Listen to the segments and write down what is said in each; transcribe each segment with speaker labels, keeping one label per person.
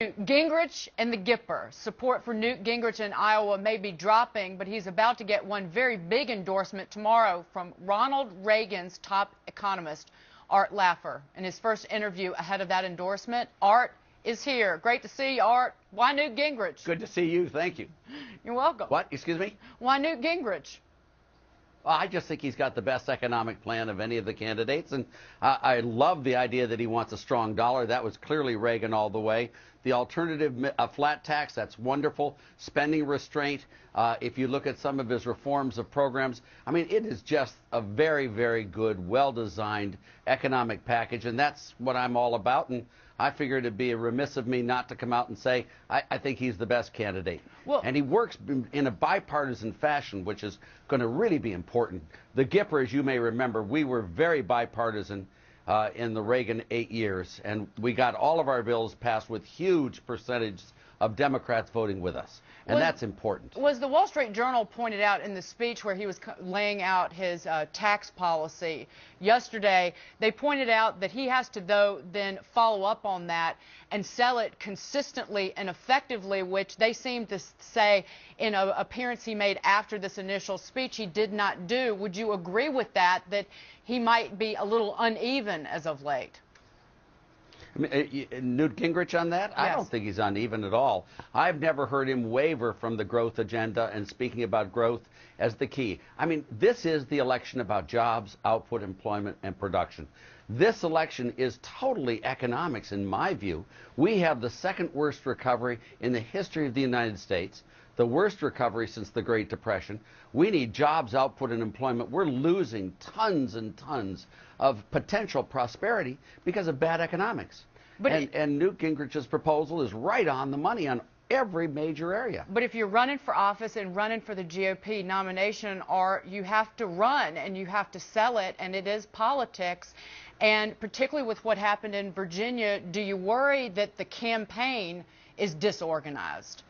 Speaker 1: Gingrich and the Gipper. Support for Newt Gingrich in Iowa may be dropping, but he's about to get one very big endorsement tomorrow from Ronald Reagan's top economist, Art Laffer. In his first interview ahead of that endorsement, Art is here. Great to see you, Art. Why Newt Gingrich?
Speaker 2: Good to see you. Thank you.
Speaker 1: You're welcome.
Speaker 2: What? Excuse me?
Speaker 1: Why Newt Gingrich?
Speaker 2: Well, I just think he's got the best economic plan of any of the candidates, and I love the idea that he wants a strong dollar. That was clearly Reagan all the way. The alternative, a flat tax, that's wonderful. Spending restraint, if you look at some of his reforms of programs, I mean, it is just a very, very good, well-designed economic package, and that's what I'm all about. And I figured it'd be remiss of me not to come out and say I think he's the best candidate. Well, and he works in a bipartisan fashion, which is going to really be important. The Gipper, as you may remember, we were very bipartisan in the Reagan 8 years, and we got all of our bills passed with huge percentages of Democrats voting with us, and that's important.
Speaker 1: Was the Wall Street Journal pointed out in the speech where he was laying out his tax policy yesterday, they pointed out that he has to, though, then follow up on that and sell it consistently and effectively, which they seem to say in an appearance he made after this initial speech he did not do. Would you agree with that, that he might be a little uneven as of late?
Speaker 2: Newt Gingrich on that? Yes. I don't think he's uneven at all. I've never heard him waver from the growth agenda and speaking about growth as the key. I mean, this is the election about jobs, output, employment, and production. This election is totally economics, in my view. We have the second worst recovery in the history of the United States, the worst recovery since the Great Depression. We need jobs, output, and employment. We're losing tons and tons of potential prosperity because of bad economics. And Newt Gingrich's proposal is right on the money on every major area.
Speaker 1: But if you're running for office and running for the GOP nomination, you have to run and you have to sell it, and it is politics. And particularly with what happened in Virginia, do you worry that the campaign is disorganized?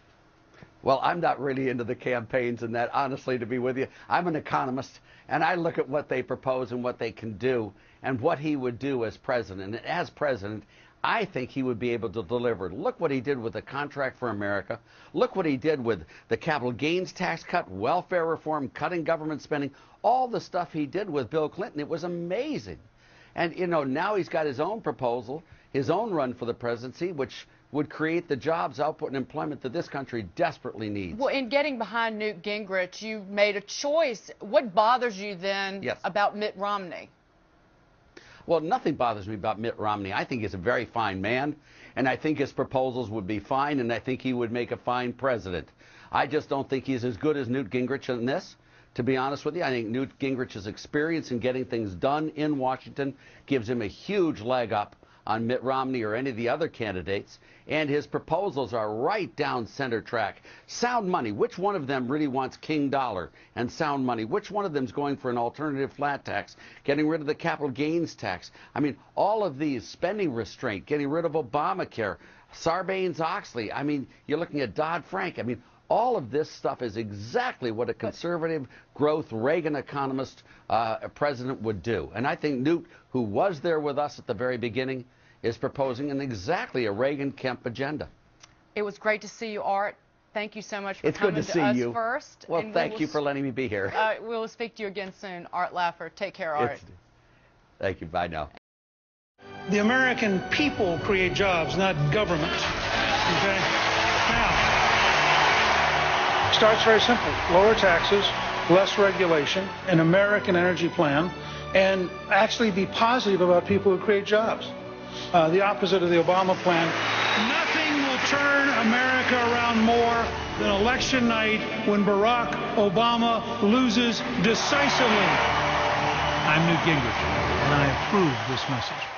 Speaker 2: Well, I'm not really into the campaigns and that, honestly, to be with you. I'm an economist, and I look at what they propose and what they can do and what he would do as president. And as president, I think he would be able to deliver. Look what he did with the Contract for America. Look what he did with the capital gains tax cut, welfare reform, cutting government spending, all the stuff he did with Bill Clinton. It was amazing. And, you know, now he's got his own proposal, his own run for the presidency, which would create the jobs, output, and employment that this country desperately needs.
Speaker 1: Well, in getting behind Newt Gingrich, you made a choice. What bothers you then about Mitt Romney?
Speaker 2: Well, nothing bothers me about Mitt Romney. I think he's a very fine man, and I think his proposals would be fine, and I think he would make a fine president. I just don't think he's as good as Newt Gingrich in this. To be honest with you, I think Newt Gingrich's experience in getting things done in Washington gives him a huge leg up on Mitt Romney or any of the other candidates, and his proposals are right down center track. Sound money, which one of them really wants King Dollar and sound money? Which one of them is going for an alternative flat tax, getting rid of the capital gains tax? I mean, all of these, spending restraint, getting rid of Obamacare, Sarbanes-Oxley. I mean, you're looking at Dodd-Frank. I mean, all of this stuff is exactly what a conservative growth Reagan economist president would do. And I think Newt, who was there with us at the very beginning, is proposing exactly a Reagan-Kemp agenda.
Speaker 1: It was great to see you, Art. Thank you so much for coming to us first.
Speaker 2: Well, thank you for letting me be here.
Speaker 1: We'll speak to you again soon, Art Laffer. Take care, Art.
Speaker 2: Thank you. Bye now.
Speaker 3: The American people create jobs, not government. Okay? Now, starts very simple. Lower taxes, less regulation, an American energy plan, and actually be positive about people who create jobs. The opposite of the Obama plan. Nothing will turn America around more than election night when Barack Obama loses decisively.
Speaker 4: I'm Newt Gingrich, and I approve this message.